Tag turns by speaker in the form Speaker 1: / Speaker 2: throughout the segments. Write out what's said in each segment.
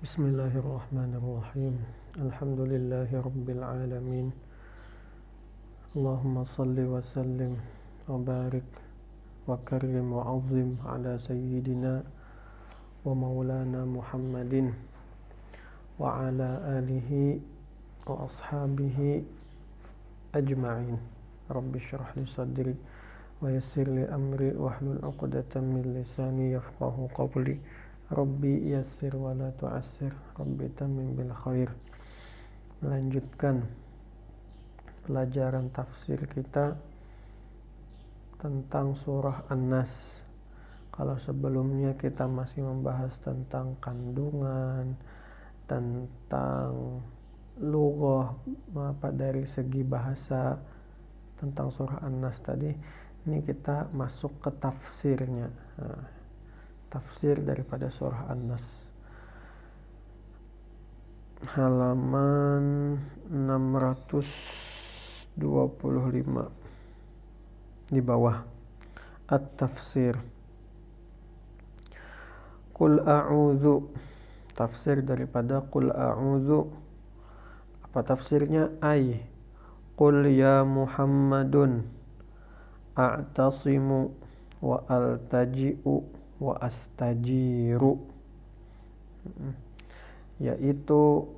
Speaker 1: Bismillahirrahmanirrahim. Alhamdulillahi rabbil alamin. Allahumma salli wa sallim wa barik wa karrim wa azim ala sayyidina wa maulana Muhammadin wa ala alihi wa ashabihi ajma'in. Rabbi shrah li sadri wa yassir li amri wahlul 'uqdatam min lisani yafqahu qawli. Rabbi yassir wa la tu'assir, Rabbi tamim bil khair. Melanjutkan pelajaran tafsir kita tentang surah An-Nas. Kalau sebelumnya kita masih membahas tentang kandungan, tentang lughah, dari segi bahasa tentang surah An-Nas tadi, ini kita masuk ke tafsirnya. Tafsir daripada surah An-Nas. Halaman 625 di bawah. At-tafsir. Qul a'udzu. Tafsir daripada Qul a'udzu. Apa tafsirnya? Qul ya Muhammadun a'tasimu wa altaji'u wa astajiru, yaitu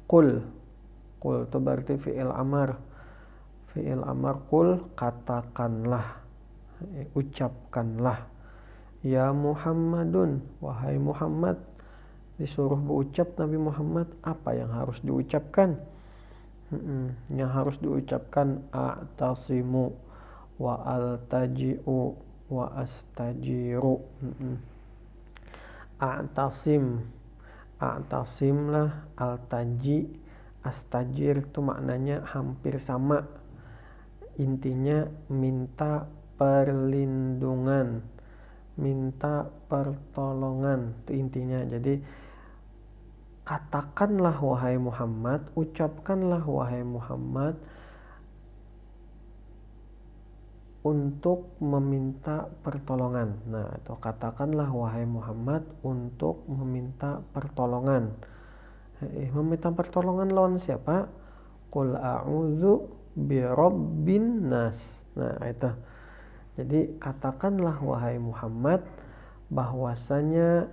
Speaker 1: qul itu berarti fi'il amar. Fi'il amar qul, katakanlah, ucapkanlah. Ya Muhammadun, wahai Muhammad, disuruh berucap Nabi Muhammad, apa yang harus diucapkan? Yang harus diucapkan a'tasimu wa altaji'u wa astajiru. A'tasim lah, altaji, astajir itu maknanya hampir sama. Intinya minta perlindungan, minta pertolongan, itu intinya. Jadi katakanlah wahai Muhammad, ucapkanlah wahai Muhammad untuk meminta pertolongan. Nah, itu katakanlah wahai Muhammad untuk meminta pertolongan. Meminta pertolongan lawan siapa? Qul a'udzu birabbin nas. Nah, itu. Jadi katakanlah wahai Muhammad bahwasanya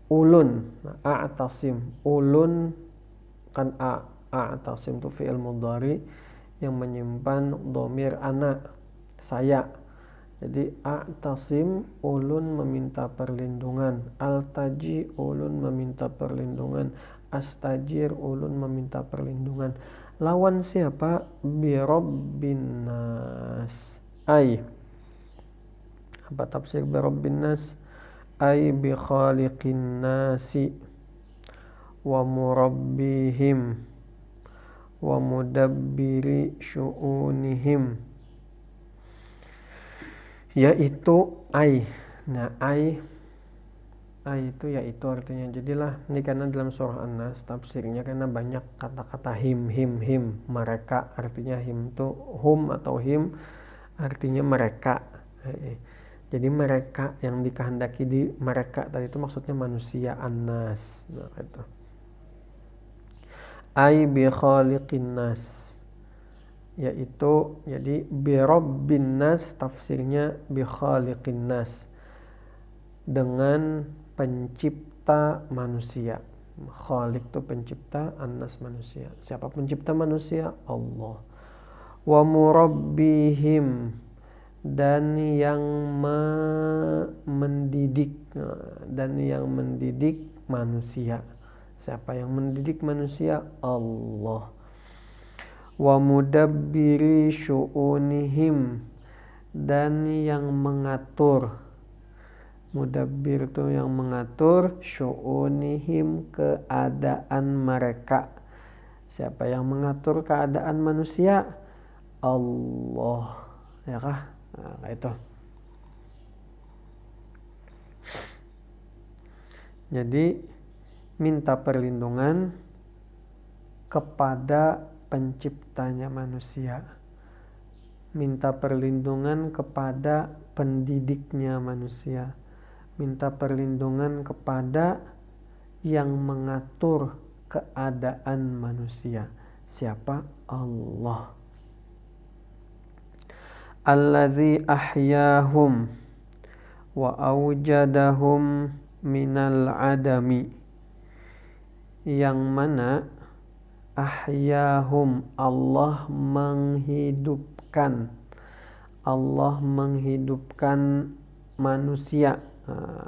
Speaker 1: ulun, a'tasim, ulun kan a'tasim itu fi'il mudhari yang menyimpan dhamir ana, saya. Jadi a'tasim, ulun meminta perlindungan. Altaji, ulun meminta perlindungan. Astajir, ulun meminta perlindungan. Lawan siapa? Birabbin nas. Apa tafsir birabbin nas? Bi khaliqin nasi wa murabbihim wa mudabbiri syu'unihim, yaitu Nah, itu yaitu artinya. Jadilah ini karena dalam surah An-Nas tafsirnya karena banyak kata-kata him, mereka, artinya him itu hum atau him artinya mereka. Jadi mereka yang dikehendaki di mereka tadi itu maksudnya manusia, An-Nas. Nah, itu. Bi khaliqin nas, yaitu jadi birabbin nas tafsirnya bi khaliqin nas, dengan pencipta manusia. Khaliq itu pencipta, An-Nas manusia. Siapa pencipta manusia? Allah. Wa murabbihim, dan yang mendidik manusia. Siapa yang mendidik manusia? Allah. Wa mudabbiri syu'unihim, dan yang mengatur. Mudabbir itu yang mengatur, syu'unihim keadaan mereka. Siapa yang mengatur keadaan manusia? Allah. Ya kah? Nah, itu. Jadi minta perlindungan kepada penciptanya manusia, minta perlindungan kepada pendidiknya manusia, minta perlindungan kepada yang mengatur keadaan manusia. Siapa? Allah. Alladzi ahyahum wa aujadahum minal adami, yang mana ahyahum, Allah menghidupkan manusia.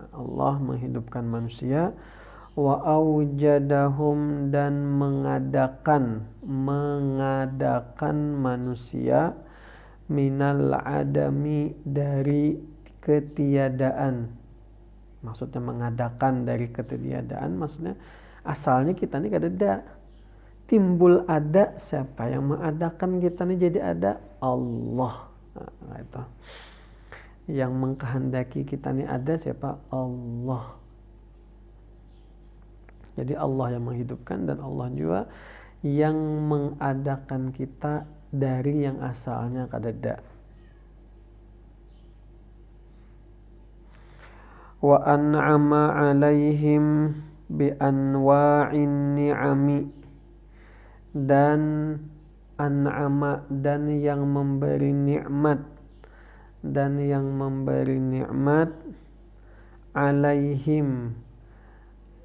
Speaker 1: Allah menghidupkan manusia. Wa aujadahum, dan mengadakan manusia minal adami, dari ketiadaan. Maksudnya mengadakan dari ketiadaan, maksudnya asalnya kita ini kada ada, timbul ada. Siapa yang mengadakan kita ini jadi ada? Allah. Nah, itu yang mengkehendaki kita ini ada. Siapa? Allah. Jadi Allah yang menghidupkan, dan Allah juga yang mengadakan kita dari yang asalnya kada ada. Wa an'ama 'alaihim bi anwa'in ni'ami, dan an'ama, dan yang memberi nikmat, alaihim,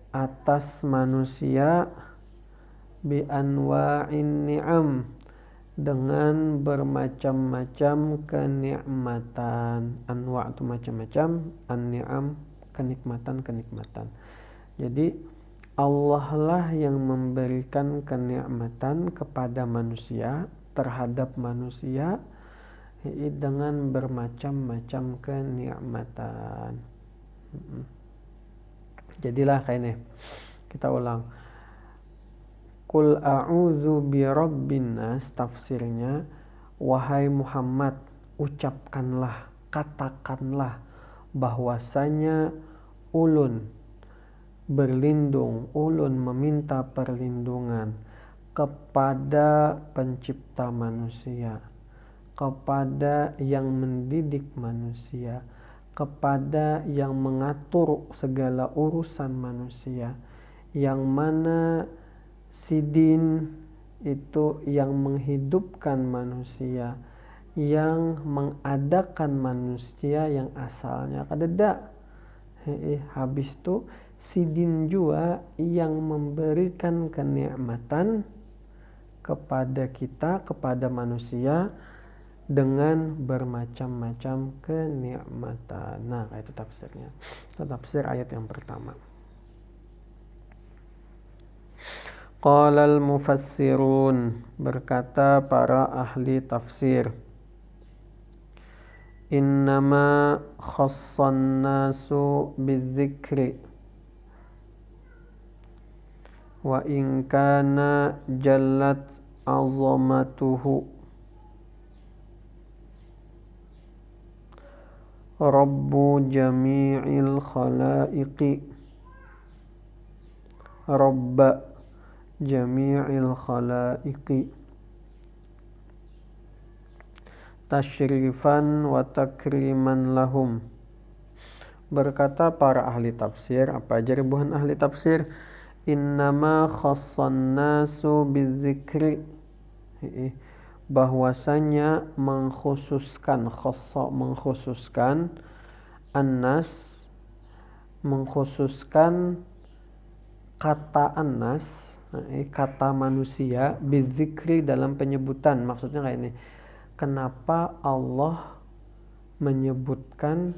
Speaker 1: atas manusia, bi anwa'in ni'am, dengan bermacam-macam kenikmatan. Anwa' itu macam-macam, an-ni'am kenikmatan. Jadi Allah lah yang memberikan kenikmatan kepada manusia, terhadap manusia, dengan bermacam-macam kenikmatan. Jadilah kayak ini. Kita ulang. Qul a'udzu birabbin nas, tafsirnya, wahai Muhammad, ucapkanlah, katakanlah bahwasanya ulun berlindung, ulun meminta perlindungan kepada pencipta manusia, kepada yang mendidik manusia, kepada yang mengatur segala urusan manusia, yang mana Sidin itu yang menghidupkan manusia, yang mengadakan manusia yang asalnya kadeda. Habis itu Sidin juga yang memberikan kenikmatan kepada kita, kepada manusia, dengan bermacam-macam kenikmatan. Nah, itu tafsirnya. Itu tafsir ayat yang pertama. Qalal mufassirun, berkata para ahli tafsir, innama khassan nasu bidzikri wa in kana jallat azamatuhu rabbu jami'il khalaiqi, rabba jami'il khalaiqi, tasyrifan wa takriman lahum. Berkata para ahli tafsir, apa aja ribuan ahli tafsir, innama khassan nasu bidzikri, bahwasanya mengkhususkan, khassa mengkhususkan, annas mengkhususkan kata annas, kata manusia, bidzikri dalam penyebutan. Maksudnya kayak ini, kenapa Allah menyebutkan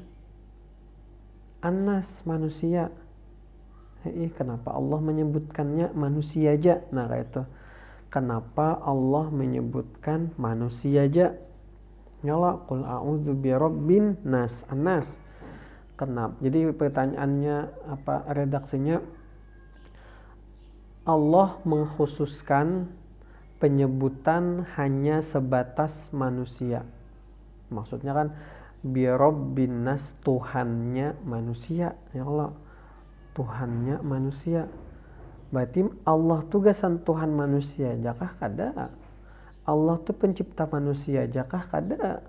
Speaker 1: annas, manusia? Kenapa Allah menyebutkannya manusia aja? Nah kayak itu, kenapa Allah menyebutkan manusia aja? Nyala, qul a'udzu birabbin nas, annas. Kenapa? Jadi pertanyaannya apa, redaksinya, Allah mengkhususkan penyebutan hanya sebatas manusia. Maksudnya kan birabbin nas, Tuhannya manusia. Ya Allah, Tuhannya manusia. Berarti Allah tugasan Tuhan manusia jakah kada? Allah tuh pencipta manusia jakah kada?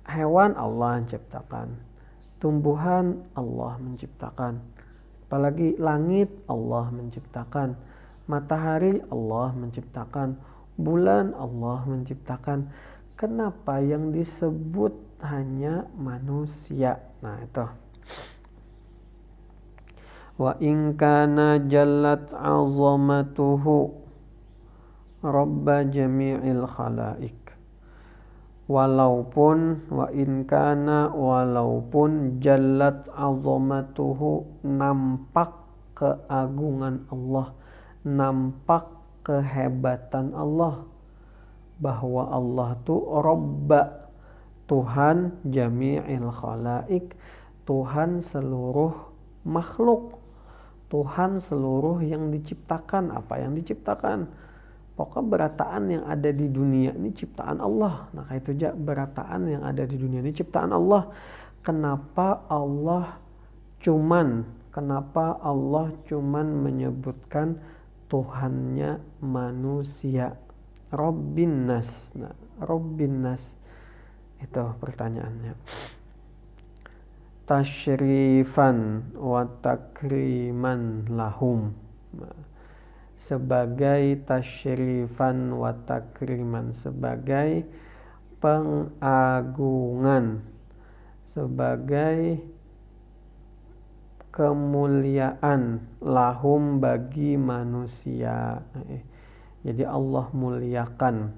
Speaker 1: Hewan Allah menciptakan, tumbuhan Allah menciptakan, Apalagi langit Allah menciptakan, matahari Allah menciptakan, bulan Allah menciptakan. Kenapa yang disebut hanya manusia? Nah itu. Wa in kana jallat 'azamatuhu rabba jami'il khalaik. Walaupun jallat 'azamatuhu, nampak keagungan Allah, nampak kehebatan Allah, bahwa Allah tuh Robba, Tuhan jami'il khalaik, Tuhan seluruh makhluk, Tuhan seluruh yang diciptakan. Apa yang diciptakan? Pokoknya berataan yang ada di dunia ini ciptaan Allah. Nah itu aja, berataan yang ada di dunia ini ciptaan Allah. Kenapa Allah cuman menyebutkan Tuhannya manusia? Rabbin nas. Nah, Rabbin nas itu pertanyaannya. Tasyrifan wa takriman lahum. Sebagai tasyrifan wa takriman, sebagai pengagungan, sebagai kemuliaan, lahum bagi manusia. Jadi Allah muliakan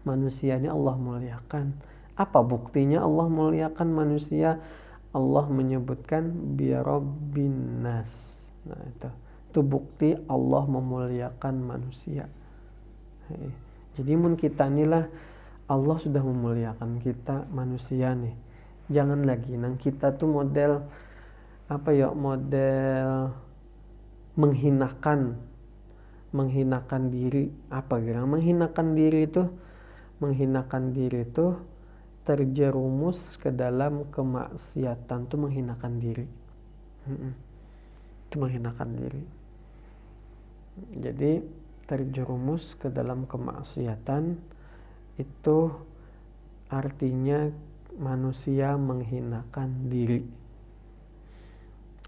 Speaker 1: manusia ini, Allah muliakan. Apa buktinya Allah muliakan manusia? Allah menyebutkan birabbin nas. Nah itu bukti Allah memuliakan manusia. Jadi mun kita inilah Allah sudah memuliakan kita manusia nih. Jangan lagi nang kita tuh model menghinakan diri. Apa kira menghinakan diri itu terjerumus ke dalam kemaksiatan, tuh menghinakan diri. Itu menghinakan diri. Jadi terjerumus ke dalam kemaksiatan itu artinya manusia menghinakan diri.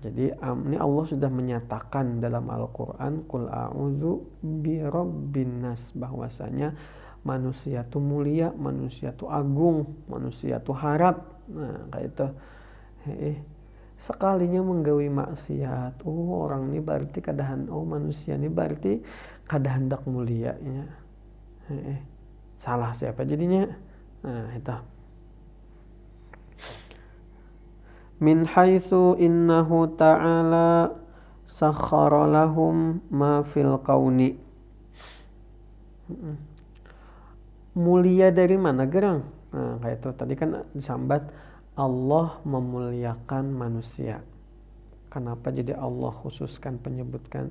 Speaker 1: Jadi ini Allah sudah menyatakan dalam Al-Quran, Qul a'udzu birabbin nas, bahwasanya manusia itu mulia, manusia itu agung, manusia itu harap. Nah kayak itu. Sekalinya menggawi maksiat, orang ini berarti manusia ini berarti kada hendak mulia nya. Salah siapa jadinya? Nah itu. Min haitsu innahu ta'ala sakhkhara lahum ma fil kauni. Mulia dari mana gerang? Nah kayak itu tadi kan disambat Allah memuliakan manusia. Kenapa jadi Allah khususkan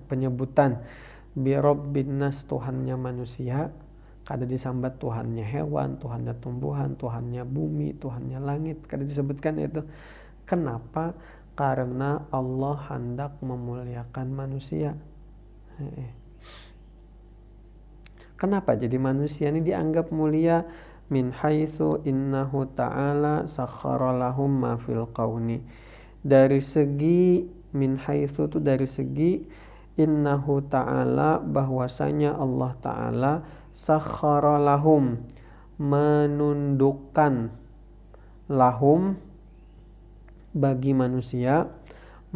Speaker 1: penyebutan birabbin nas, Tuhannya manusia, kada disambat Tuhannya hewan, Tuhannya tumbuhan, Tuhannya bumi, Tuhannya langit, kada disebutkan itu. Kenapa? Karena Allah hendak memuliakan manusia. Kenapa jadi manusia ini dianggap mulia? Min haitsu innahu ta'ala sakhkhara lahum ma fil kauni. Dari segi min haitsu itu dari segi innahu ta'ala, bahwasanya Allah ta'ala sakhkhara lahum, menundukkan, lahum bagi manusia,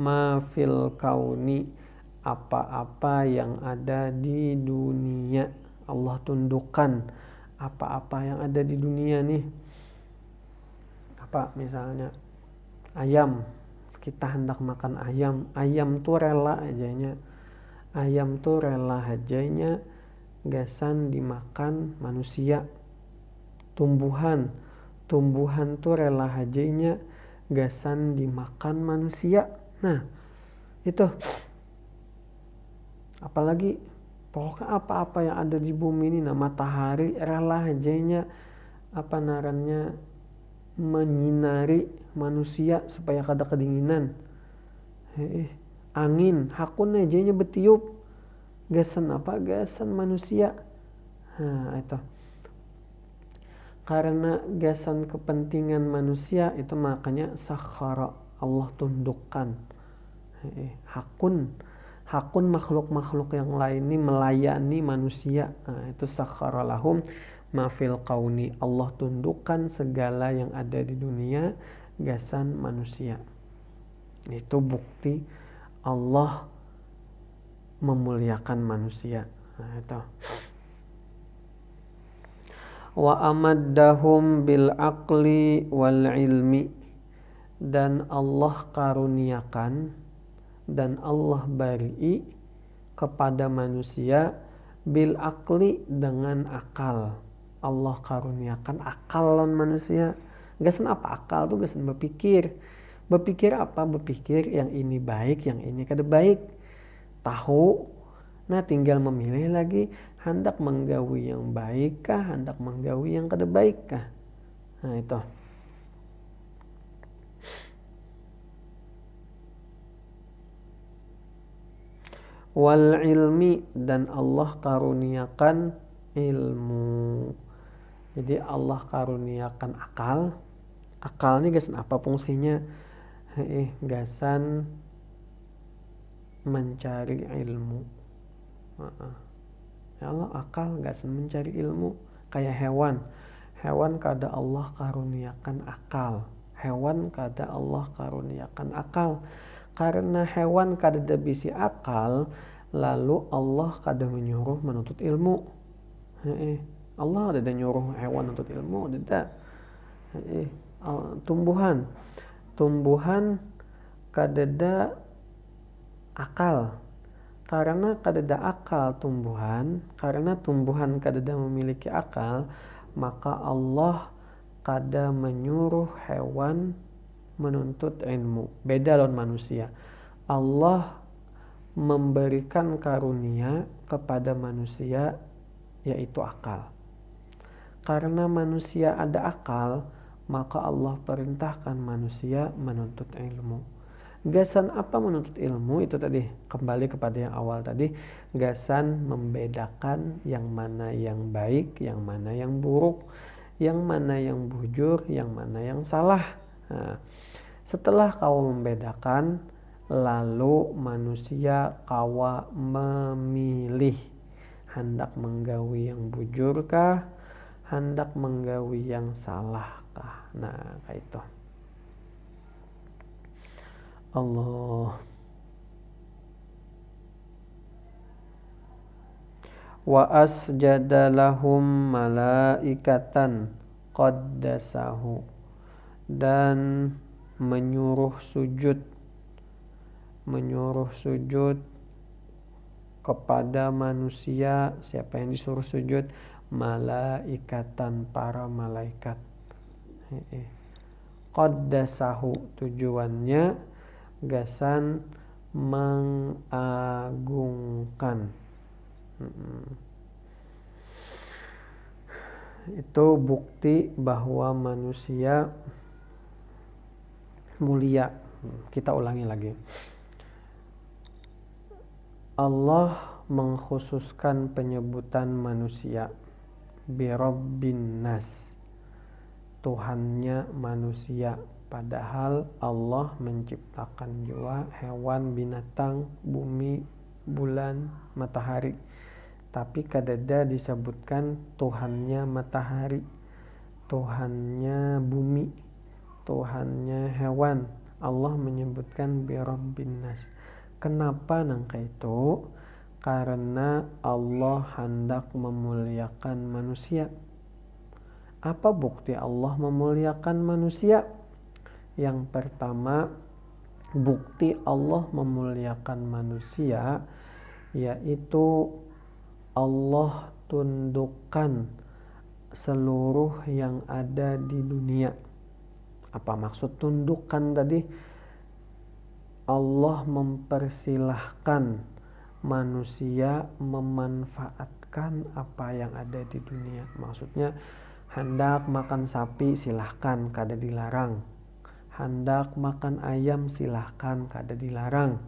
Speaker 1: ma fil kauni, apa-apa yang ada di dunia. Allah tundukkan apa-apa yang ada di dunia nih. Apa misalnya ayam, kita hendak makan ayam tuh rela ajanya gasan dimakan manusia. Tumbuhan tuh rela ajanya gasan dimakan manusia. Nah itu. Apalagi pokoknya apa-apa yang ada di bumi ini, nah matahari rela ajanya menyinari manusia supaya kada kedinginan. Angin hakun ajanya betiup gasan manusia. Nah itu karena gasan kepentingan manusia itu makanya sakhara, Allah tundukkan. Hakun makhluk-makhluk yang lain ini melayani manusia. Itu sakhara lahum ma fil kauni. Allah tundukkan segala yang ada di dunia gasan manusia. Itu bukti Allah memuliakan manusia. Itu. Wa amaddahum bil aqli wal ilmi, dan Allah karuniakan dan Allah beri kepada manusia bil aqli, dengan akal. Allah karuniakan akal lawan manusia. Gasan apa akal tuh? Gasan berpikir. Berpikir apa? Berpikir yang ini baik, yang ini kada baik. Tahu. Nah tinggal memilih lagi, hendak menggawi yang baik kah, hendak menggawi yang kada baik kah. Nah itu. Wal ilmi, dan Allah karuniakan ilmu. Jadi Allah karuniakan akal. Akal ini gasan apa fungsinya? Gasan mencari ilmu. Ya Allah, akal gasan mencari ilmu. Kayak hewan kada Allah karuniakan akal. Hewan kada Allah karuniakan akal. Karena hewan kada ada bisi akal, lalu Allah kada menyuruh menuntut ilmu. Allah ada nyuruh hewan menuntut ilmu, ada. Tumbuhan kada ada akal. Karena kada ada akal tumbuhan, karena tumbuhan kada ada memiliki akal, maka Allah kada menyuruh hewan menuntut ilmu. Beda lawan manusia. Allah memberikan karunia kepada manusia, yaitu akal. Karena manusia ada akal, maka Allah perintahkan manusia menuntut ilmu. Gasan apa menuntut ilmu? Itu tadi kembali kepada yang awal tadi. Gasan membedakan yang mana yang baik, yang mana yang buruk, yang mana yang bujur, yang mana yang salah. Nah, setelah kau membedakan, lalu manusia kawa memilih, hendak menggawi yang bujur kah, hendak menggawi yang salah kah. Nah kayak itu. Allah. Wa asjada lahum malaikatan qaddasahu, dan menyuruh sujud kepada manusia. Siapa yang disuruh sujud? Malaikatan, para malaikat. Qaddasahu, tujuannya gasan mengagungkan. Itu bukti bahwa manusia mulia. Kita ulangi lagi. Allah mengkhususkan penyebutan manusia birabbin nas, Tuhannya manusia. Padahal Allah menciptakan juga hewan, binatang, bumi, bulan, matahari. Tapi kadada disebutkan Tuhannya matahari, Tuhannya bumi, Tuhannya hewan. Allah menyebutkan birabbin nas. Kenapa nangka itu? Karena Allah hendak memuliakan manusia. Apa bukti Allah memuliakan manusia? Yang pertama, bukti Allah memuliakan manusia yaitu Allah tundukkan seluruh yang ada di dunia. Apa maksud tundukkan tadi? Allah mempersilahkan manusia memanfaatkan apa yang ada di dunia. Maksudnya hendak makan sapi silahkan, kada dilarang. Hendak makan ayam silahkan, kada dilarang.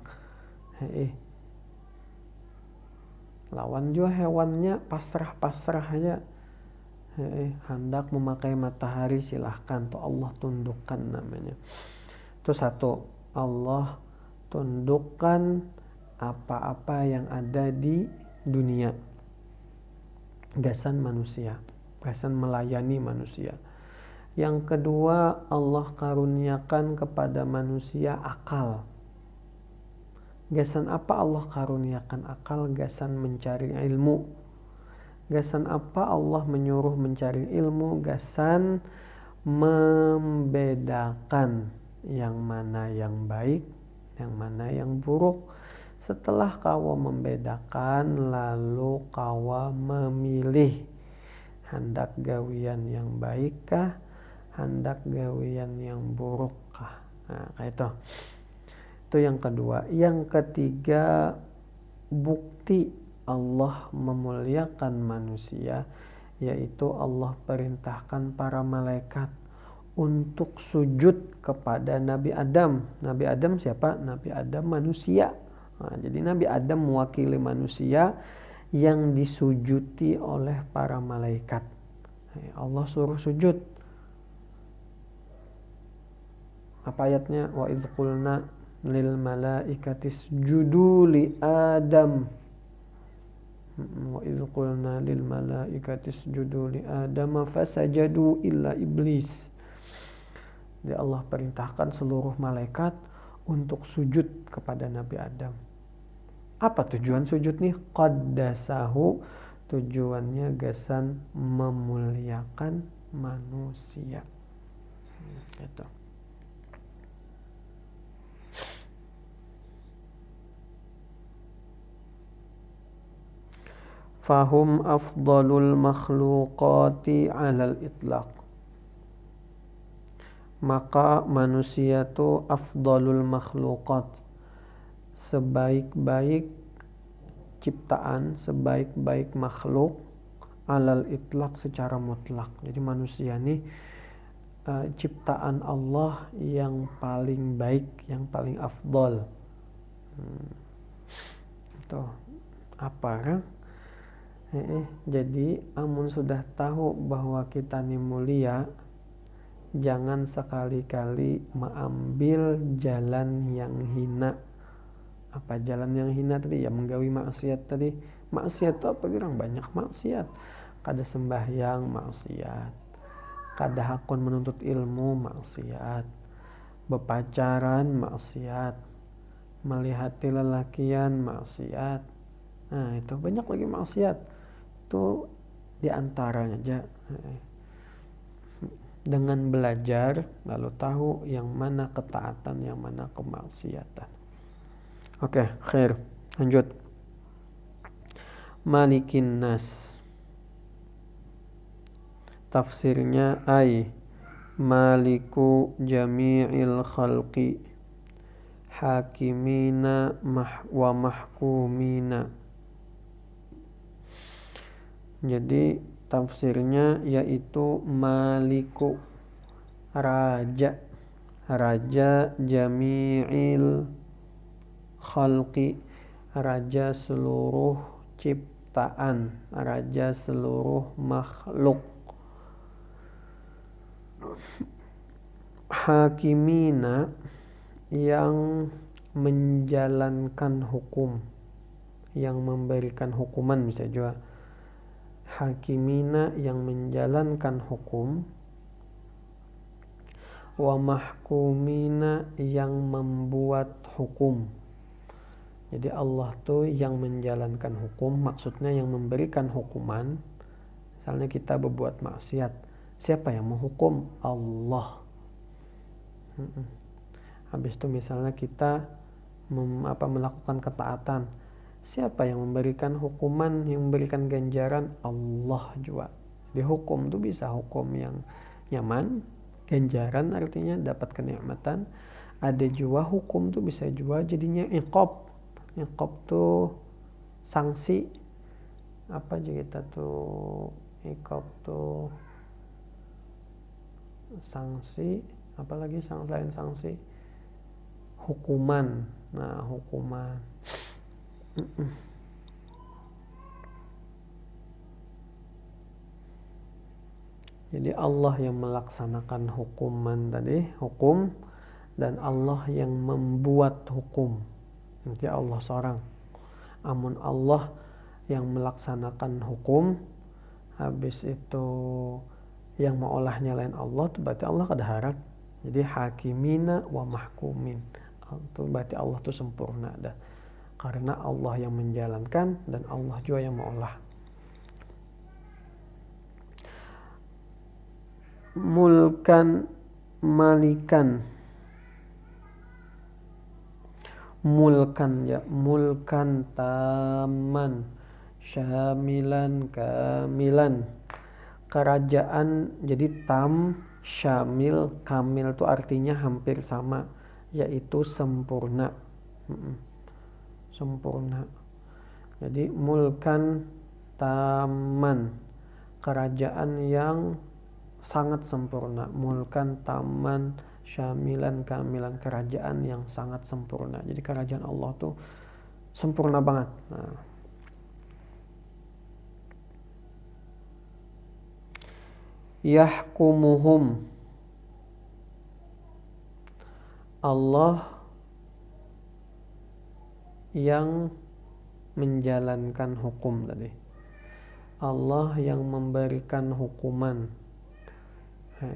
Speaker 1: Lawan juga hewannya pasrah-pasrah aja. Hendak memakai matahari silahkan, tuh Allah tundukkan namanya. Itu satu, Allah tundukkan apa-apa yang ada di dunia. Gasan manusia, gasan melayani manusia. Yang kedua, Allah karuniakan kepada manusia akal. Gasan apa Allah karuniakan akal? Gasan mencari ilmu. Gasan apa Allah menyuruh mencari ilmu? Gasan membedakan yang mana yang baik, yang mana yang buruk. Setelah kawa membedakan, lalu kawa memilih hendak gawian yang baikkah, hendak gawian yang burukkah. Nah, kayak itu yang kedua. Yang ketiga, bukti Allah memuliakan manusia, yaitu Allah perintahkan para malaikat untuk sujud kepada Nabi Adam. Nabi Adam siapa? Nabi Adam manusia. Nah, jadi Nabi Adam mewakili manusia yang disujuti oleh para malaikat. Allah suruh sujud. Apa ayatnya? Wa idh qulna lil malaikati isjudu li Adam. Wa idh qulna lil malaikati isjudu li Adam fasajadu illa iblis. Jadi Allah perintahkan seluruh malaikat untuk sujud kepada Nabi Adam. Apa tujuan sujud nih? Qaddasahu, tujuannya gasan memuliakan manusia. Gitu. Fahum afdalul makhluqati alal itlaq. Maka manusia itu afdalul makhluqat, sebaik-baik ciptaan, sebaik-baik makhluk alal itlaq secara mutlak. Jadi manusia ini ciptaan Allah yang paling baik, yang paling afdal. Itu apa? Jadi amun sudah tahu bahwa kita ini mulia, jangan sekali-kali mengambil jalan yang hina. Apa jalan yang hina tadi? Ya menggawi maksiat tadi. Maksiat itu apa? Bilang banyak maksiat. Kada sembahyang maksiat, kada hakun menuntut ilmu maksiat, bepacaran maksiat, melihati lelakian maksiat. Nah itu banyak lagi maksiat. Itu diantaranya aja. Dengan belajar lalu tahu yang mana ketaatan, yang mana kemaksiatan. Oke, khair. Lanjut. Malikin nas. Tafsirnya maliku jami'il khalqi, hakimina wa mahkumina. Jadi tafsirnya yaitu maliku, raja, raja jami'il khalqi, raja seluruh ciptaan, raja seluruh makhluk. Hakimina, yang menjalankan hukum, yang memberikan hukuman bisa juga. Hakimina, yang menjalankan hukum. Wa mahkumina, yang membuat hukum. Jadi Allah tuh yang menjalankan hukum, maksudnya yang memberikan hukuman. Misalnya kita berbuat maksiat, siapa yang menghukum? Allah. Habis itu misalnya kita melakukan ketaatan, siapa yang memberikan hukuman, yang memberikan ganjaran? Allah juga. Dihukum tuh bisa hukum yang nyaman, ganjaran artinya dapat kenikmatan. Ada juga hukum tuh bisa juga jadinya iqab. Iqab tuh sanksi. Apa aja kita tuh iqab tuh sanksi, apalagi selain sanksi? Hukuman. Nah, hukuman. Jadi Allah yang melaksanakan hukuman tadi, hukum, dan Allah yang membuat hukum. Nanti Allah seorang. Amun Allah yang melaksanakan hukum, habis itu yang mengolahnya lain Allah, itu berarti Allah kadaharat. Jadi hakimina wa mahkumin. Itu berarti Allah itu sempurna dah. Karena Allah yang menjalankan dan Allah juga yang mengolah. Mulkan malikan. Mulkan ya, mulkan taman, syamilan kamilan. Kerajaan, jadi tam, syamil, kamil itu artinya hampir sama, yaitu sempurna. Sempurna. Jadi mulkan taman, kerajaan yang sangat sempurna. Mulkan taman, syamilan kamilan, kerajaan yang sangat sempurna. Jadi kerajaan Allah tuh sempurna banget. Nah. Yahkumuhum, Allah yang menjalankan hukum tadi. Allah yang memberikan hukuman,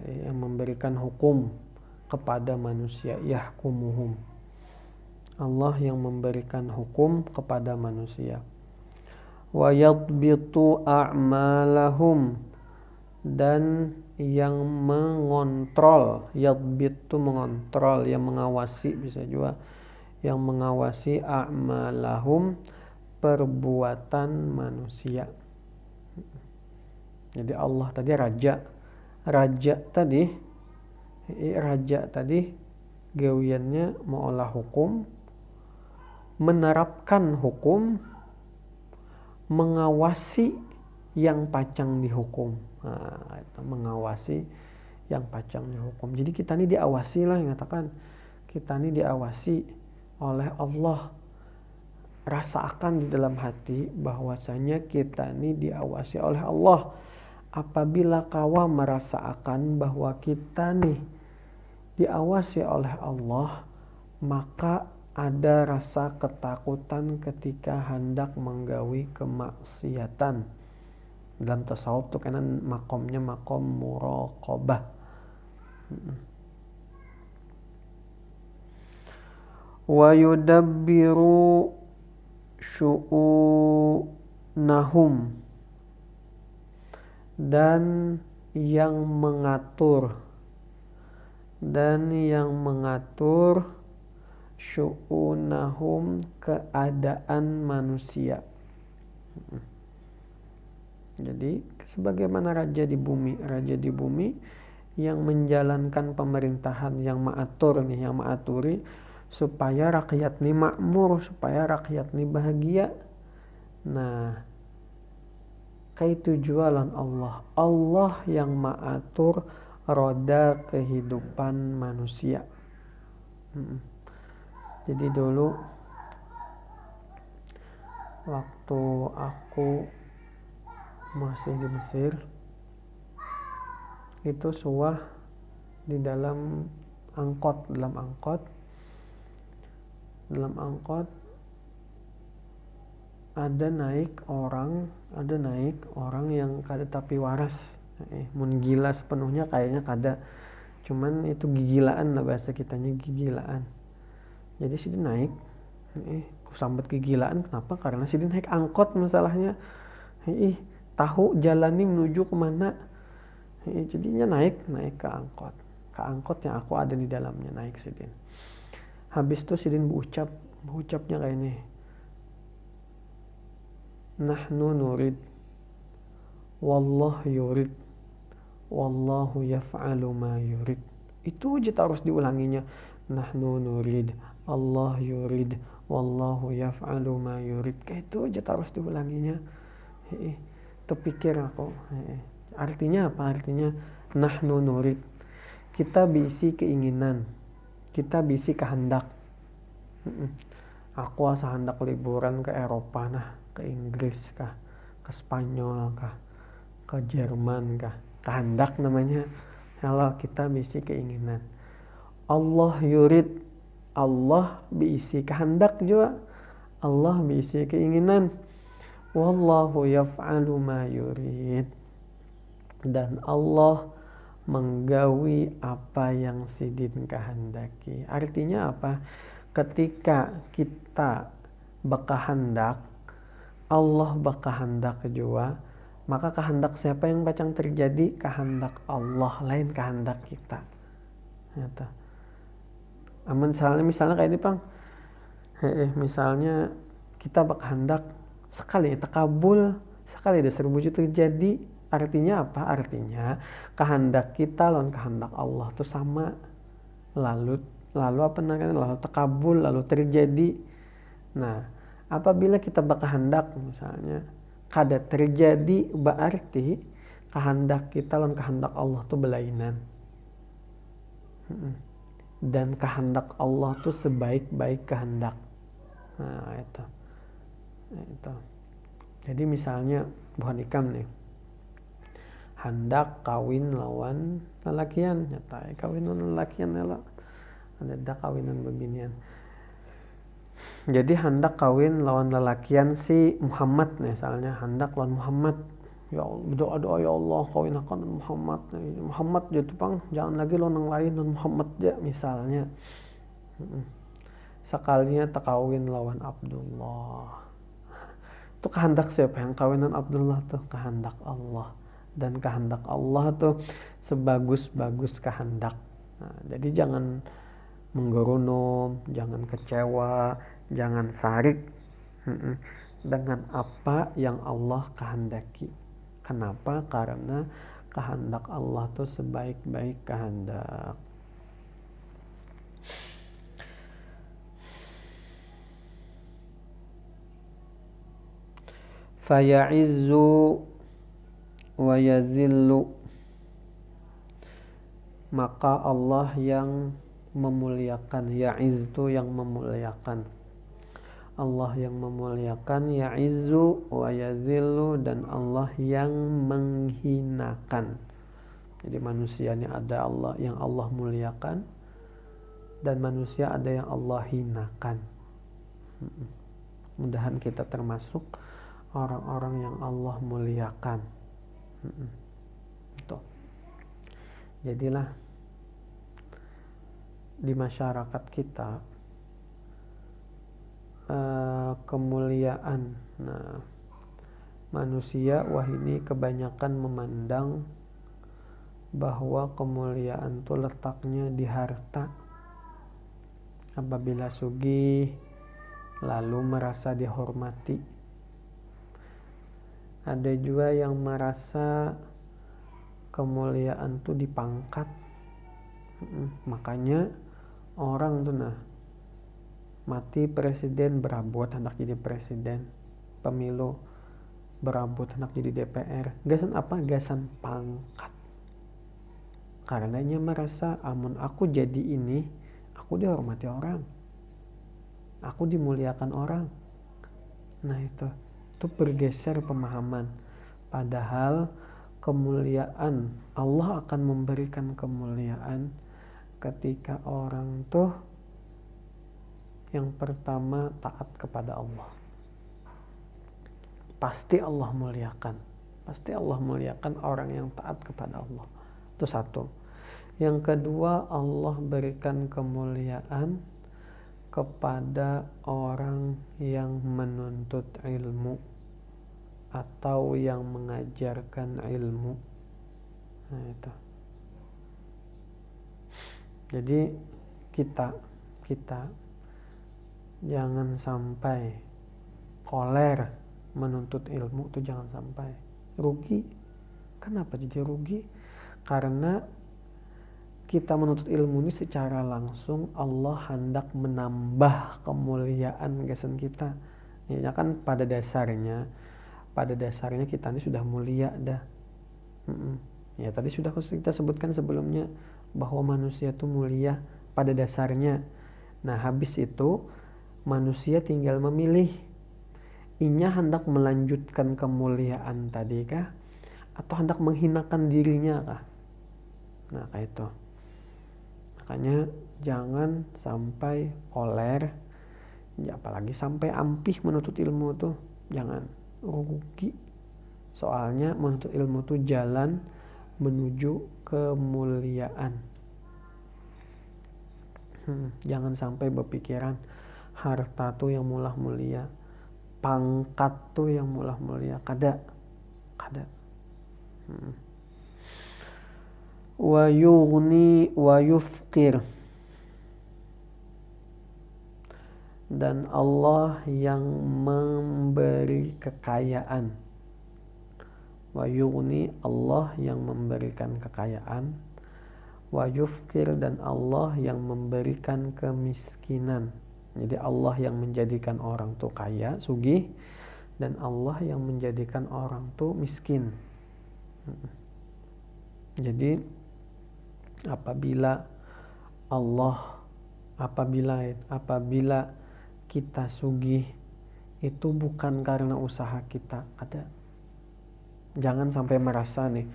Speaker 1: yang memberikan hukum kepada manusia. Yahkumuhum, Allah yang memberikan hukum kepada manusia. Wa yadbitu a'malahum, dan yang mengontrol. Yadbit itu mengontrol, yang mengawasi, bisa juga yang mengawasi a'malahum, perbuatan manusia. Jadi Allah tadi raja tadi gawiannya mengolah hukum, menerapkan hukum, mengawasi yang pacang dihukum. Nah, itu mengawasi yang pacang dihukum. Jadi kita ini diawasi lah, yang katakan kita ini diawasi oleh Allah. Rasakan di dalam hati bahwasanya kita ini diawasi oleh Allah. Apabila kawa merasakan bahwa kita nih diawasi oleh Allah, maka ada rasa ketakutan ketika hendak menggawi kemaksiatan. Dalam tasawuf tuh karena makomnya makom muraqabah. Wa yudabbiru syu'unahum, dan yang mengatur syu'unahum, keadaan manusia. Jadi sebagaimana raja di bumi yang menjalankan pemerintahan, yang mengaturi supaya rakyat ini makmur, supaya rakyat ini bahagia. Nah, kayak tujuan Allah yang mengatur roda kehidupan manusia. Jadi dulu waktu aku masih di Mesir, itu suah di dalam angkot ada naik orang yang kada tapi waras. Mun gila sepenuhnya kayaknya kada, cuman itu gigilaan lah, bahasa kitanya gigilaan. Jadi si dia naik, kusambat kegilaan. Kenapa? Karena si dia naik angkot masalahnya. Tahu jalan ini menuju kemana. Jadinya naik ke angkot yang aku ada di dalamnya, naik sidin. Habis itu sidin berucapnya kayak ini, nahnu nurid wallah yurid wallahu yaf'alu ma yurid. Itu aja harus diulanginya, nahnu nurid Allah yurid wallahu yaf'alu ma yurid. Kayak itu aja harus diulanginya. Terpikir aku, artinya apa? Artinya nahnu nurid, kita bisi keinginan, kita bisi kehendak. Aku asa hendak liburan ke Eropa, ke Inggris kah, ke Spanyol kah, ke Jerman kah, kehendak namanya. Kalau kita bisi keinginan, Allah yurid, Allah berisi kehendak juga, Allah berisi keinginan. Wallahu yaf'alu ma yurid, dan Allah menggawi apa yang sidin kehendaki. Artinya apa? Ketika kita berkehendak, Allah berkehendak juga, maka kehendak siapa yang bacang terjadi? Kehendak Allah, lain kehendak kita. Misalnya kayak ini Pang, misalnya kita berkehendak sekali takabul, sekali dasar wujud terjadi. Artinya apa? Artinya kehendak kita lawan kehendak Allah itu sama. Lalu apa namanya? Lalu takabul, lalu terjadi. Nah, apabila kita berkehendak misalnya kada terjadi, berarti kehendak kita lawan kehendak Allah itu belainan. Dan kehendak Allah itu sebaik-baik kehendak. Nah, itu. Jadi misalnya bukan ikam nih, hendak kawin lawan lelakian, nyata kawin lawan lelakian ya, ada kawinan beginian. Jadi hendak kawin lawan lelakian si Muhammad misalnya, hendak lawan Muhammad, ya Allah, berdoa ya Allah kawin akan Muhammad gitu Pang, jangan lagi lawan yang lain, lawan Muhammad aja misalnya. Sekalinya takawin lawan Abdullah, itu kehendak siapa yang kawinan Abdullah tuh? Kehendak Allah. Dan kehendak Allah tuh sebagus-bagus kehendak. Nah, jadi jangan menggerunum, jangan kecewa, jangan sarik dengan apa yang Allah kehendaki. Kenapa? Karena kehendak Allah tuh sebaik-baik kehendak. Faya'izzu wa yazillu, maka Allah yang memuliakan. Ya'iz itu yang memuliakan, Allah yang memuliakan. Ya'izzu wa yazillu, dan Allah yang menghinakan. Jadi manusia ini ada Allah yang Allah muliakan, dan manusia ada yang Allah hinakan. Mudahan kita termasuk orang-orang yang Allah muliakan. Itu. Jadilah di masyarakat kita kemuliaan. Nah, manusia ini kebanyakan memandang bahwa kemuliaan itu letaknya di harta. Apabila sugih lalu merasa dihormati. Ada juga yang merasa kemuliaan tuh di pangkat. Makanya orang tuh mati presiden berabot hendak jadi presiden, pemilu berabot hendak jadi DPR. Gasan apa? Gasan pangkat. Karenanya merasa amun aku jadi ini, aku dihormati orang, aku dimuliakan orang. Nah itu bergeser pemahaman. Padahal kemuliaan, Allah akan memberikan kemuliaan ketika orang tuh yang pertama taat kepada Allah. Pasti Allah muliakan. Pasti Allah muliakan orang yang taat kepada Allah. Itu satu. Yang kedua, Allah berikan kemuliaan kepada orang yang menuntut ilmu atau yang mengajarkan ilmu. Nah itu. Jadi kita jangan sampai koler menuntut ilmu, itu jangan sampai rugi. Kenapa jadi rugi? Karena kita menuntut ilmu ini secara langsung Allah hendak menambah kemuliaan gasan kita. Ya kan pada dasarnya kita ini sudah mulia dah. Ya tadi sudah kita sebutkan sebelumnya bahwa manusia itu mulia pada dasarnya. Nah habis itu manusia tinggal memilih, inya hendak melanjutkan kemuliaan tadi kah, atau hendak menghinakan dirinya kah? Nah kayak itu. Makanya jangan sampai koler, ya apalagi sampai ampih menuntut ilmu tuh, jangan, rugi. Soalnya menuntut ilmu tuh jalan menuju kemuliaan. Jangan sampai berpikiran harta tuh yang mulah mulia, pangkat tuh yang mulah mulia, kada. Wa yughni wa yufqir, dan Allah yang memberi kekayaan. Wa yughni, Allah yang memberikan kekayaan. Wa yufqir, dan Allah yang memberikan kemiskinan. Jadi Allah yang menjadikan orang tuh kaya, sugih, dan Allah yang menjadikan orang tuh miskin. Jadi apabila kita sugih itu bukan karena usaha kita, ada. Jangan sampai merasa nih,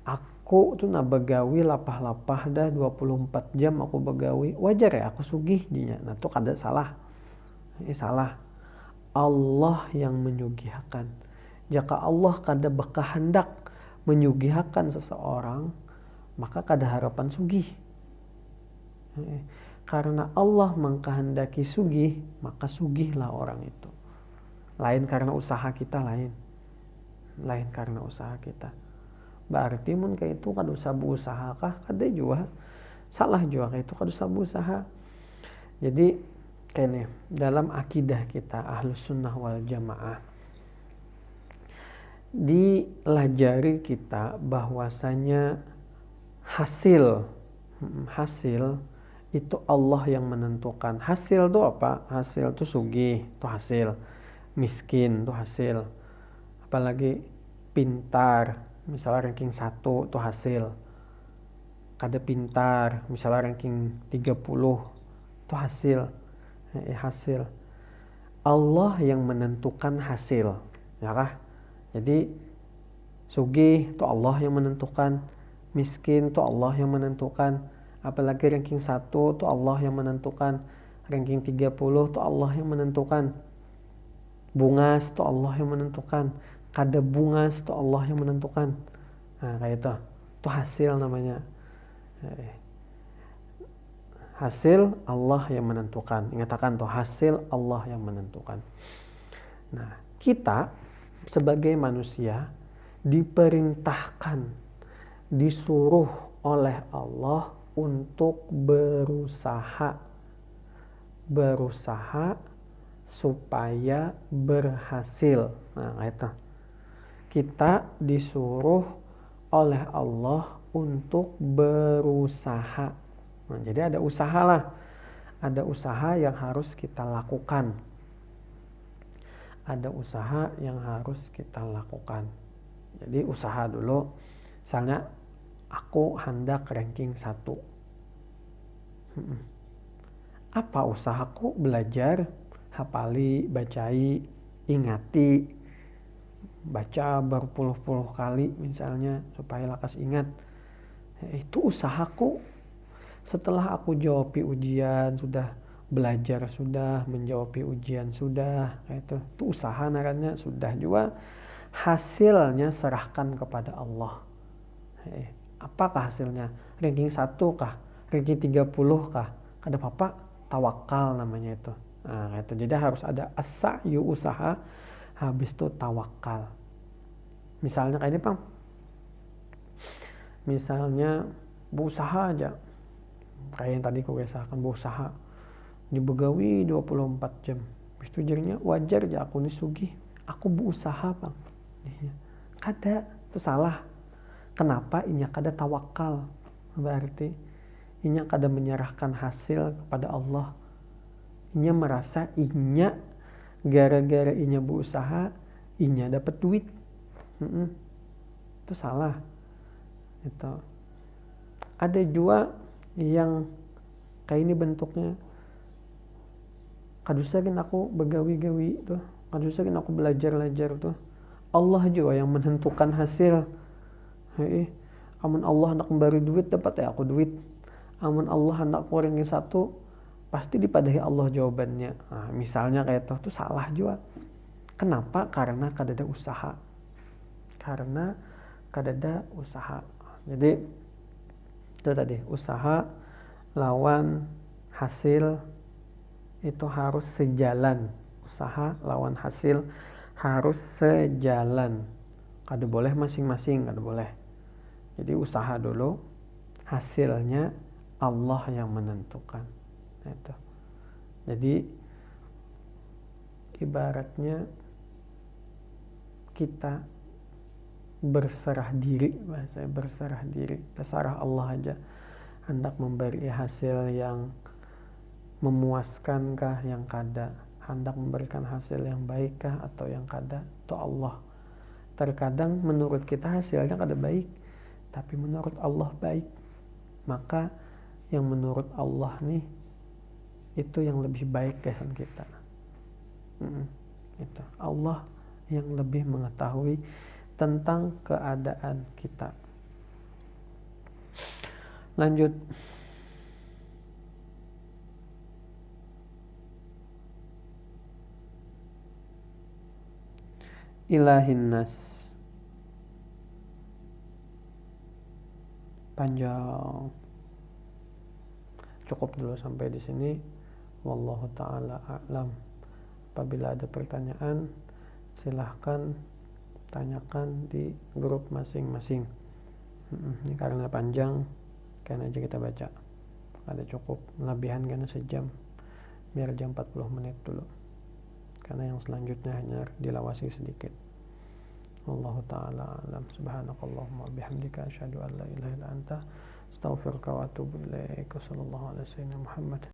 Speaker 1: aku tuh begawi lapah-lapah dah 24 jam aku begawi, wajar ya aku sugih dinya. Nah tuh kada salah. Salah. Allah yang menyugihkan. Jika Allah kada berkehendak menyugihkan seseorang, maka kada harapan sugih. Karena Allah mengkehendaki sugih, maka sugihlah orang itu. Lain karena usaha kita, lain karena usaha kita. Berarti mun kayak itu kada usah berusaha kah? Kada juga. Salah juga kayak itu kada usah berusaha. Jadi kayaknya dalam akidah kita Ahlus Sunnah wal Jamaah dilajari kita bahwasanya hasil itu Allah yang menentukan. Hasil itu apa? Hasil itu sugih, itu hasil. Miskin itu hasil. Apalagi pintar, misalnya ranking 1 itu hasil. Kada pintar, misalnya ranking 30 itu hasil. Hasil. Allah yang menentukan hasil, ya kah? Jadi sugih itu Allah yang menentukan, miskin itu Allah yang menentukan, apalagi ranking 1 itu Allah yang menentukan, ranking 30 itu Allah yang menentukan, bungas itu Allah yang menentukan, kada bungas itu Allah yang menentukan. Nah kayak itu hasil namanya. Hasil Allah yang menentukan. Ingatakan tuh, hasil Allah yang menentukan. Nah kita sebagai manusia diperintahkan, disuruh oleh Allah untuk berusaha supaya berhasil. Nah itu, kita disuruh oleh Allah untuk berusaha. Nah, jadi ada usaha lah, ada usaha yang harus kita lakukan. Ada usaha yang harus kita lakukan. Jadi usaha dulu. Misalnya aku hendak ranking 1. Apa usahaku? Belajar, hafali, bacai, ingati. Baca berpuluh-puluh kali misalnya supaya lekas ingat. Itu usahaku. Setelah aku jawabi ujian, sudah belajar, sudah menjawabi ujian, sudah itu usaha narannya, sudah juga hasilnya serahkan kepada Allah. Apakah hasilnya? Ranking 1 kah? Ranking 30 kah? Kada apa-apa, tawakal namanya itu. Nah, itu jadi harus ada as-sa'yu, usaha, habis itu tawakal. Misalnya kayak ini, Bang. Misalnya berusaha aja. Kayak yang tadi aku kisahkan, berusaha dibegawi 24 jam. Habis itu jadinya wajar aja aku ini sugih. Aku berusaha, Bang. Kada, itu salah. Kenapa? Inya kada tawakal. Berarti inya kada menyerahkan hasil kepada Allah. Inya merasa inya gara-gara inya berusaha, inya dapat duit. Itu salah. Itu. Ada juga yang kayak ini bentuknya. Kadusakin aku begawi-gawi tuh. Kadusakin aku belajar-belajar tuh. Allah juga yang menentukan hasil. Amun Allah nak memberi duit, dapat ya aku duit. amun Allah hendak kurangi satu, pasti dipadahi Allah jawabannya. Nah, misalnya kayak itu salah juga. Kenapa? Karena kadada usaha. Jadi itu tadi, usaha lawan hasil itu harus sejalan. Usaha lawan hasil harus sejalan. Kada boleh masing-masing, kada boleh. Jadi usaha dulu, hasilnya Allah yang menentukan. Nah, itu. Jadi ibaratnya kita berserah diri, bahasa berserah diri, terserah Allah aja hendak memberi hasil yang memuaskankah, yang kada, hendak memberikan hasil yang baikkah atau yang kada, itu Allah. Terkadang menurut kita hasilnya kada baik, tapi menurut Allah baik. Maka yang menurut Allah nih itu yang lebih baik kesan kita. Itu Allah yang lebih mengetahui tentang keadaan kita. Lanjut. Ilahin nas. Panjang. Cukup dulu sampai di sini. Wallahu ta'ala a'lam. Apabila ada pertanyaan, silahkan tanyakan di grup masing-masing. Ini karena panjang, kan aja kita baca. Ada cukup, lebihan karena sejam. Biar jam 40 menit dulu. Karena yang selanjutnya hanya dilawasi sedikit. Wallahu ta'ala alam. Subhanakallahumma bihamdika asyhadu an la ilaha illa anta astaghfiruka wa atubu ilaik. Sallallahu alaihi wasallam Muhammad.